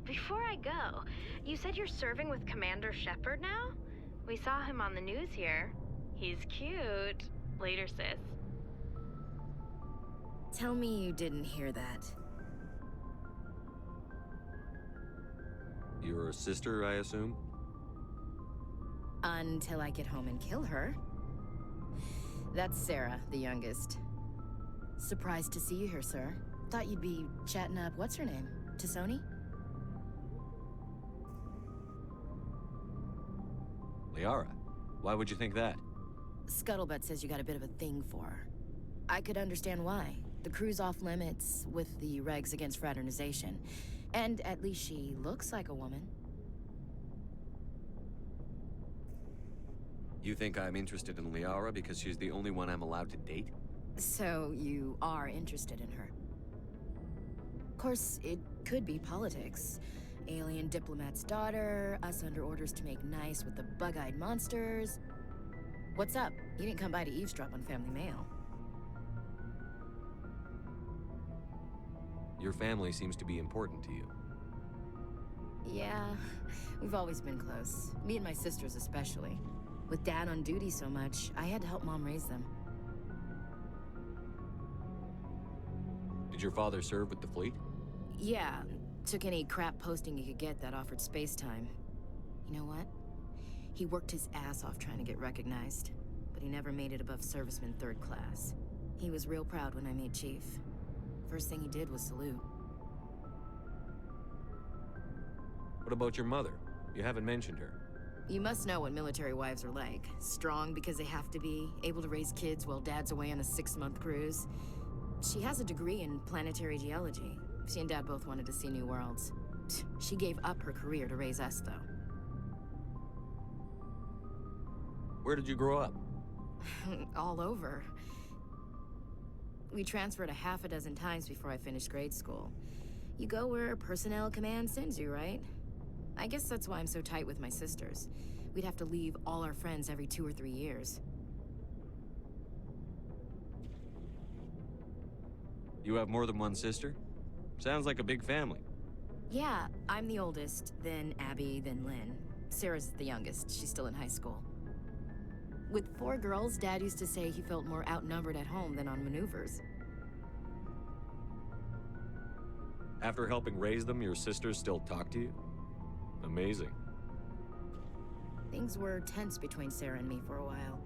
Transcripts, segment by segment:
before I go, you said you're serving with Commander Shepard now? We saw him on the news here. He's cute. Later, sis. Tell me you didn't hear that. Your sister, I assume? Until I get home and kill her. That's Sarah, the youngest. Surprised to see you here, sir. Thought you'd be chatting up, what's her name? T'Soni? Liara. Why would you think that? Scuttlebutt says you got a bit of a thing for her. I could understand why. The crew's off limits with the regs against fraternization. And at least she looks like a woman. You think I'm interested in Liara because she's the only one I'm allowed to date? So you are interested in her. Of course, it could be politics. Alien diplomat's daughter, us under orders to make nice with the bug-eyed monsters. What's up? You didn't come by to eavesdrop on Family Mail. Your family seems to be important to you. Yeah, we've always been close. Me and my sisters especially. With Dad on duty so much, I had to help Mom raise them. Did your father serve with the fleet? Yeah, took any crap posting he could get that offered space time. You know what? He worked his ass off trying to get recognized, but he never made it above serviceman 3rd class. He was real proud when I made chief. First thing he did was salute. What about your mother? You haven't mentioned her. You must know what military wives are like. Strong because they have to be, able to raise kids while Dad's away on a 6-month cruise. She has a degree in planetary geology. She and Dad both wanted to see new worlds. She gave up her career to raise us, though. Where did you grow up? All over. We transferred a half a dozen times before I finished grade school. You go where personnel command sends you, right? I guess that's why I'm so tight with my sisters. We'd have to leave all our friends every 2 or 3 years. You have more than one sister? Sounds like a big family. Yeah, I'm the oldest, then Abby, then Lynn. Sarah's the youngest. She's still in high school. With 4 girls, Dad used to say he felt more outnumbered at home than on maneuvers. After helping raise them, your sisters still talk to you? Amazing. Things were tense between Sarah and me for a while.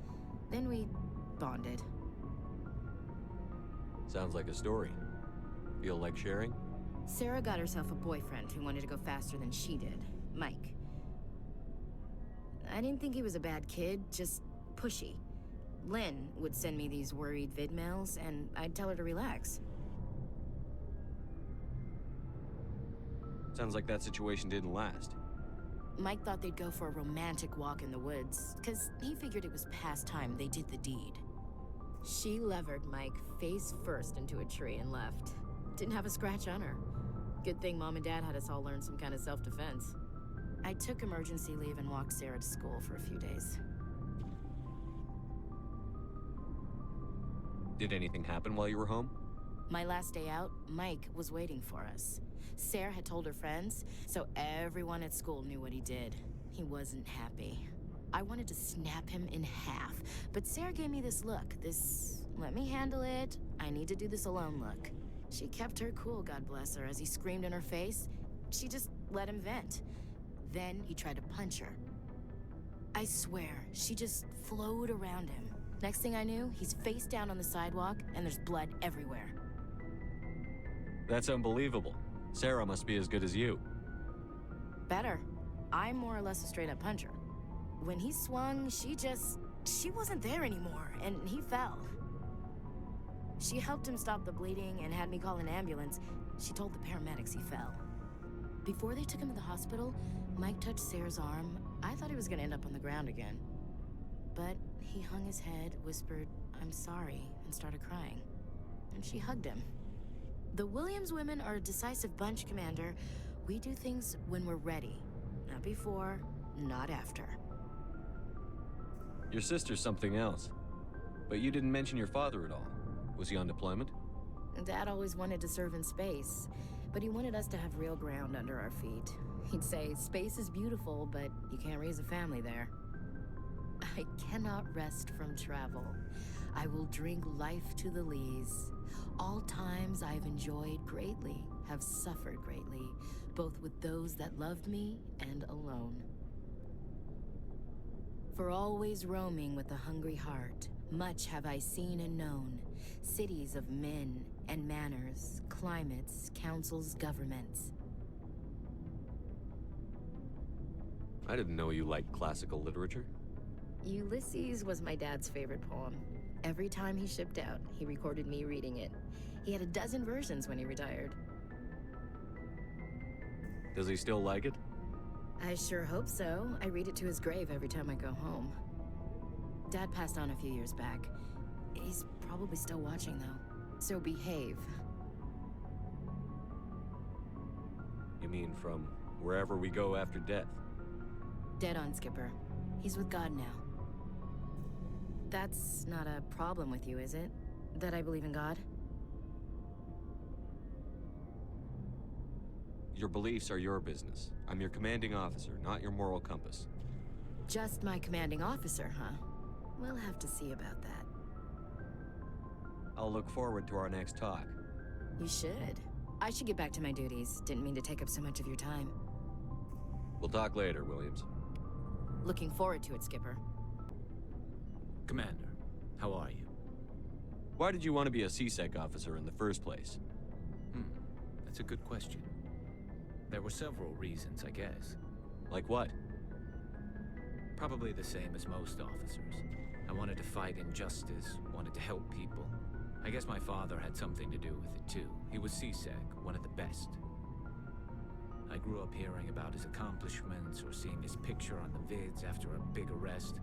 Then we bonded. Sounds like a story. Feel like sharing? Sarah got herself a boyfriend who wanted to go faster than she did, Mike. I didn't think he was a bad kid, just pushy. Lynn would send me these worried vid mails, and I'd tell her to relax. Sounds like that situation didn't last. Mike thought they'd go for a romantic walk in the woods, because he figured it was past time they did the deed. She levered Mike face first into a tree and left. Didn't have a scratch on her. Good thing Mom and Dad had us all learn some kind of self-defense. I took emergency leave and walked Sarah to school for a few days. Did anything happen while you were home? My last day out, Mike was waiting for us. Sarah had told her friends, so everyone at school knew what he did. He wasn't happy. I wanted to snap him in half, but Sarah gave me this look, this let me handle it, I need to do this alone look. She kept her cool, God bless her, as he screamed in her face. She just let him vent. Then he tried to punch her. I swear, she just flowed around him. Next thing I knew, he's face down on the sidewalk, and there's blood everywhere. That's unbelievable. Sarah must be as good as you. Better. I'm more or less a straight-up puncher. When he swung, she wasn't there anymore, and he fell. She helped him stop the bleeding and had me call an ambulance. She told the paramedics he fell. Before they took him to the hospital, Mike touched Sarah's arm. I thought he was gonna end up on the ground again. But he hung his head, whispered, "I'm sorry," and started crying. And she hugged him. The Williams women are a decisive bunch, Commander. We do things when we're ready. Not before, not after. Your sister's something else. But you didn't mention your father at all. Was he on deployment? Dad always wanted to serve in space. But he wanted us to have real ground under our feet. He'd say, space is beautiful, but you can't raise a family there. I cannot rest from travel. I will drink life to the lees. All times I've enjoyed greatly, have suffered greatly, both with those that loved me and alone. For always roaming with a hungry heart, much have I seen and known, cities of men and manners, climates, councils, governments. I didn't know you liked classical literature. Ulysses was my dad's favorite poem. Every time he shipped out, he recorded me reading it. He had a dozen versions when he retired. Does he still like it? I sure hope so. I read it to his grave every time I go home. Dad passed on a few years back. He's probably still watching, though. So behave. You mean from wherever we go after death? Dead on, Skipper. He's with God now. That's not a problem with you, is it? That I believe in God? Your beliefs are your business. I'm your commanding officer, not your moral compass. Just my commanding officer, huh? We'll have to see about that. I'll look forward to our next talk. You should. I should get back to my duties. Didn't mean to take up so much of your time. We'll talk later, Williams. Looking forward to it, Skipper. Commander, how are you? Why did you want to be a CSEC officer in the first place? That's a good question. There were several reasons, I guess. Like what? Probably the same as most officers. I wanted to fight injustice, wanted to help people. I guess my father had something to do with it too. He was CSEC, one of the best. I grew up hearing about his accomplishments or seeing his picture on the vids after a big arrest.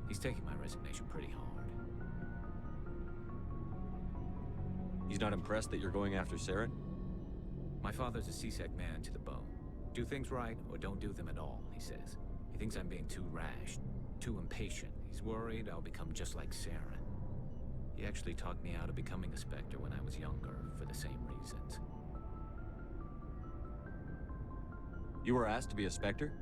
He's taking my resignation pretty hard. He's not impressed that you're going after Saren? My father's a CSEC man to the bone. Do things right or don't do them at all, he says. He thinks I'm being too rash, too impatient. He's worried I'll become just like Saren. He actually talked me out of becoming a Spectre when I was younger, for the same reasons. You were asked to be a Spectre?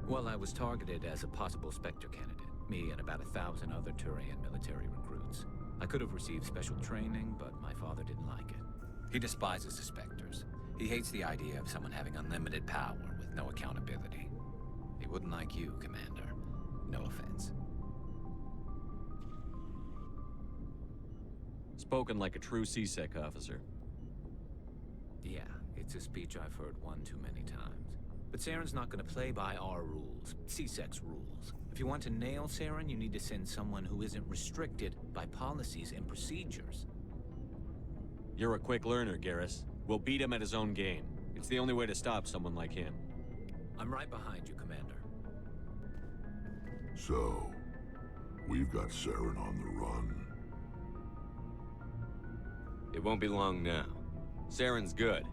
Well, I was targeted as a possible Spectre candidate. Me and about 1,000 other Turian military recruits. I could have received special training, but my father didn't like it. He despises the Spectres. He hates the idea of someone having unlimited power with no accountability. He wouldn't like you, Commander. No offense. Spoken like a true CSEC officer. Yeah, it's a speech I've heard one too many times. But Saren's not gonna play by our rules, CSEC's rules. If you want to nail Saren, you need to send someone who isn't restricted by policies and procedures. You're a quick learner, Garrus. We'll beat him at his own game. It's the only way to stop someone like him. I'm right behind you, Commander. So, we've got Saren on the run. It won't be long now. Saren's good,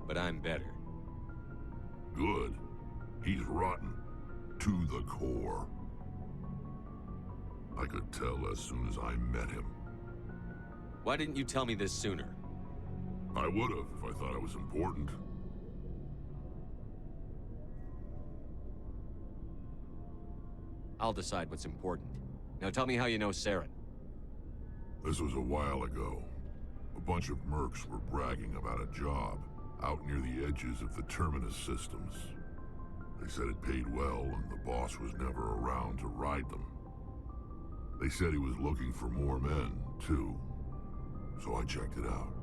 but I'm better. Good. He's rotten. To the core. I could tell as soon as I met him. Why didn't you tell me this sooner? I would've if I thought it was important. I'll decide what's important. Now tell me how you know Saren. This was a while ago. A bunch of mercs were bragging about a job out near the edges of the Terminus systems. They said it paid well and the boss was never around to ride them. They said he was looking for more men, too. So I checked it out.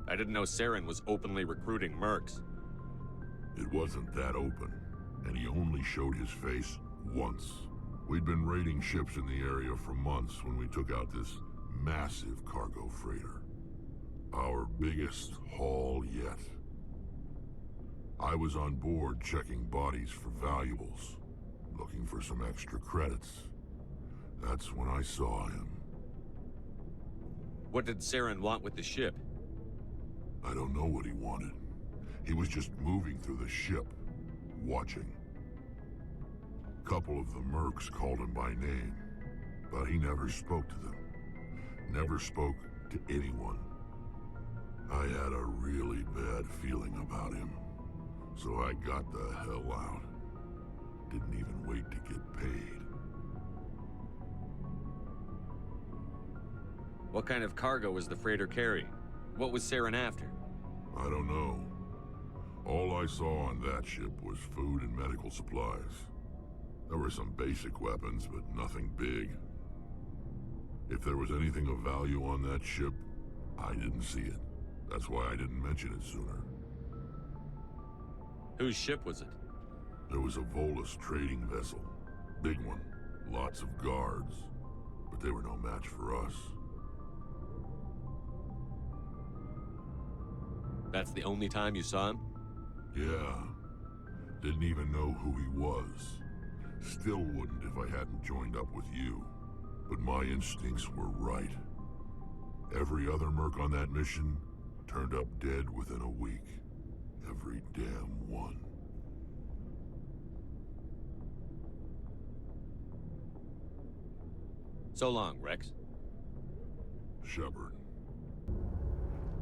I didn't know Saren was openly recruiting mercs. It wasn't that open, and he only showed his face once. We'd been raiding ships in the area for months when we took out this massive cargo freighter. Our biggest haul yet. I was on board checking bodies for valuables, looking for some extra credits. That's when I saw him. What did Saren want with the ship? I don't know what he wanted. He was just moving through the ship, watching. Couple of the mercs called him by name, but he never spoke to them. Never spoke to anyone. I had a really bad feeling about him. So I got the hell out. Didn't even wait to get paid. What kind of cargo was the freighter carrying? What was Saren after? I don't know. All I saw on that ship was food and medical supplies. There were some basic weapons, but nothing big. If there was anything of value on that ship, I didn't see it. That's why I didn't mention it sooner. Whose ship was it? There was a Volus trading vessel. Big one. Lots of guards. But they were no match for us. That's the only time you saw him? Yeah. Didn't even know who he was. Still wouldn't if I hadn't joined up with you. But my instincts were right. Every other merc on that mission turned up dead within a week. Every damn one. So long, Rex. Shepard.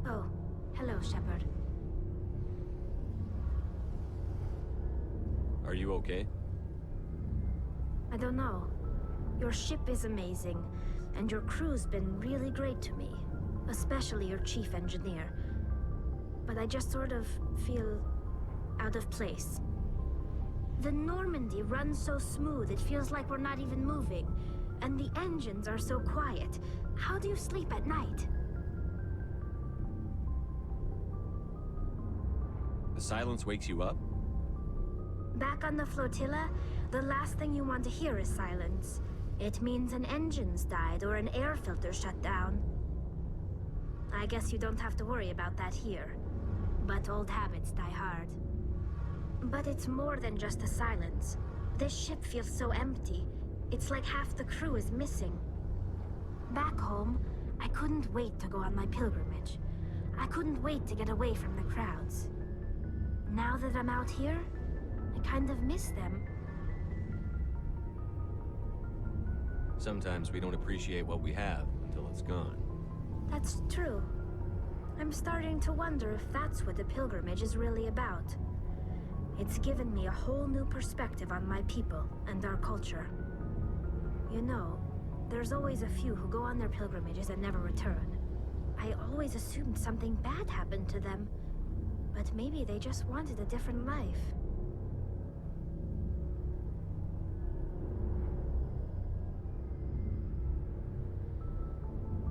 Oh, hello, Shepard. Are you okay? I don't know. Your ship is amazing, and your crew's been really great to me. Especially your chief engineer. But I just sort of feel out of place. The Normandy runs so smooth, it feels like we're not even moving. And the engines are so quiet. How do you sleep at night? The silence wakes you up? Back on the flotilla, the last thing you want to hear is silence. It means an engine's died or an air filter shut down. I guess you don't have to worry about that here. But old habits die hard. But it's more than just the silence. This ship feels so empty. It's like half the crew is missing. Back home, I couldn't wait to go on my pilgrimage. I couldn't wait to get away from the crowds. Now that I'm out here, I kind of miss them. Sometimes we don't appreciate what we have until it's gone. That's true. I'm starting to wonder if that's what the pilgrimage is really about. It's given me a whole new perspective on my people and our culture. You know, there's always a few who go on their pilgrimages and never return. I always assumed something bad happened to them, but maybe they just wanted a different life.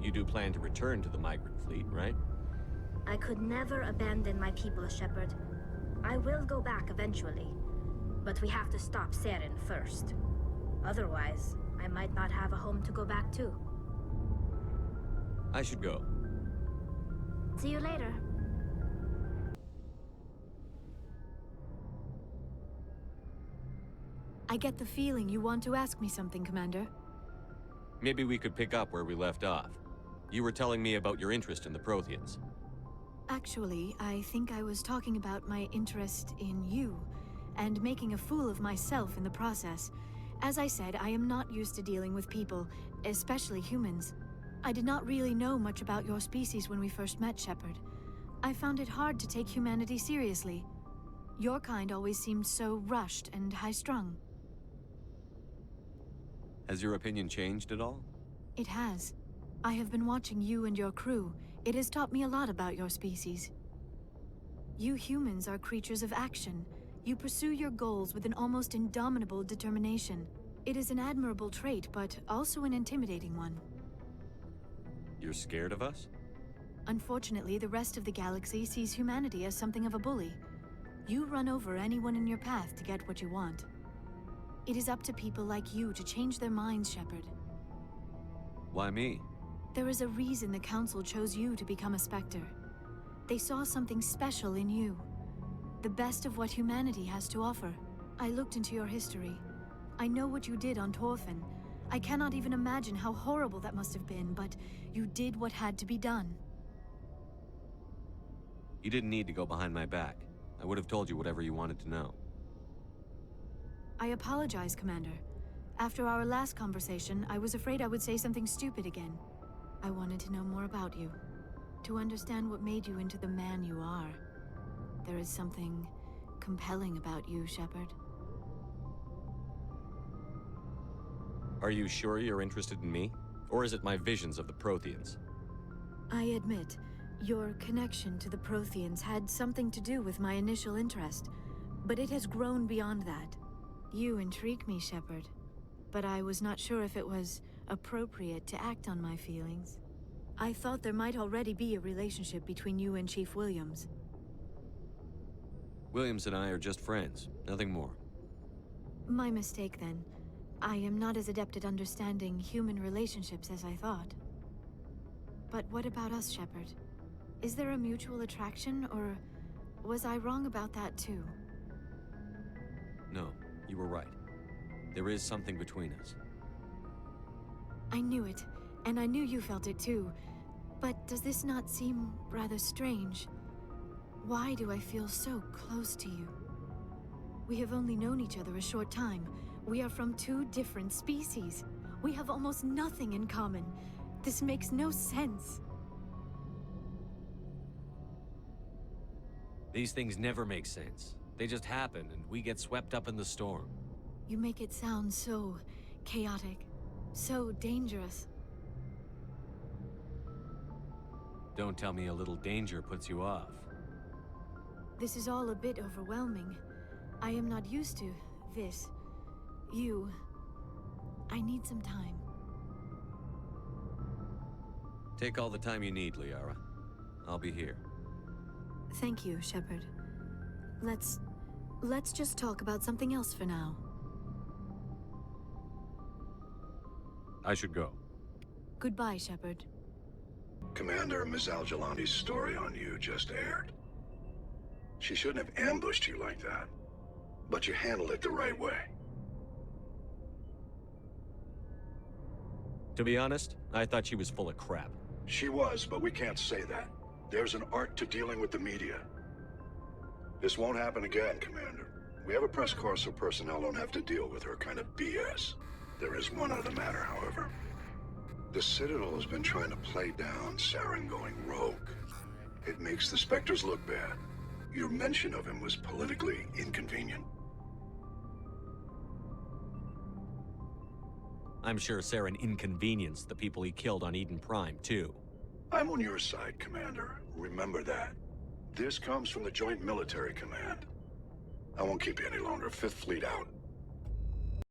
You do plan to return to the migrant fleet, right? I could never abandon my people, Shepard. I will go back eventually, but we have to stop Saren first. Otherwise, I might not have a home to go back to. I should go. See you later. I get the feeling you want to ask me something, Commander. Maybe we could pick up where we left off. You were telling me about your interest in the Protheans. Actually, I think I was talking about my interest in you, and making a fool of myself in the process. As I said, I am not used to dealing with people, especially humans. I did not really know much about your species when we first met, Shepard. I found it hard to take humanity seriously. Your kind always seemed so rushed and high-strung. Has your opinion changed at all? It has. I have been watching you and your crew. It has taught me a lot about your species. You humans are creatures of action. You pursue your goals with an almost indomitable determination. It is an admirable trait, but also an intimidating one. You're scared of us? Unfortunately, the rest of the galaxy sees humanity as something of a bully. You run over anyone in your path to get what you want. It is up to people like you to change their minds, Shepard. Why me? There is a reason the Council chose you to become a Spectre. They saw something special in you. The best of what humanity has to offer. I looked into your history. I know what you did on Torfin. I cannot even imagine how horrible that must have been, but you did what had to be done. You didn't need to go behind my back. I would have told you whatever you wanted to know. I apologize, Commander. After our last conversation, I was afraid I would say something stupid again. I wanted to know more about you. to understand what made you into the man you are. There is something compelling about you, Shepard. Are you sure you're interested in me? Or is it my visions of the Protheans? I admit, your connection to the Protheans had something to do with my initial interest, but it has grown beyond that. You intrigue me, Shepard, but I was not sure if it was appropriate to act on my feelings. I thought there might already be a relationship between you and Chief Williams. Williams and I are just friends, nothing more. My mistake, then. I am not as adept at understanding human relationships as I thought. But what about us, Shepard? Is there a mutual attraction, or was I wrong about that too? No, you were right. There is something between us. I knew it, and I knew you felt it too. But does this not seem rather strange? Why do I feel so close to you? We have only known each other a short time. We are from two different species. We have almost nothing in common. This makes no sense. These things never make sense. They just happen, and we get swept up in the storm. You make it sound so chaotic, so dangerous. Don't tell me a little danger puts you off. This is all a bit overwhelming. I am not used to this. I need some time. Take all the time you need, Liara. I'll be here. Thank you, Shepard. Let's just talk about something else for now. I should go. Goodbye, Shepard. Commander, Ms. Al-Jalani's story on you just aired. She shouldn't have ambushed you like that. But you handled it the right way. To be honest, I thought she was full of crap. She was, but we can't say that. There's an art to dealing with the media. This won't happen again, Commander. We have a press corps so personnel don't have to deal with her kind of BS. There is one other matter, however. The Citadel has been trying to play down Saren going rogue. It makes the Spectres look bad. Your mention of him was politically inconvenient. I'm sure Saren inconvenienced the people he killed on Eden Prime, too. I'm on your side, Commander. Remember that. This comes from the Joint Military Command. I won't keep you any longer. Fifth Fleet out.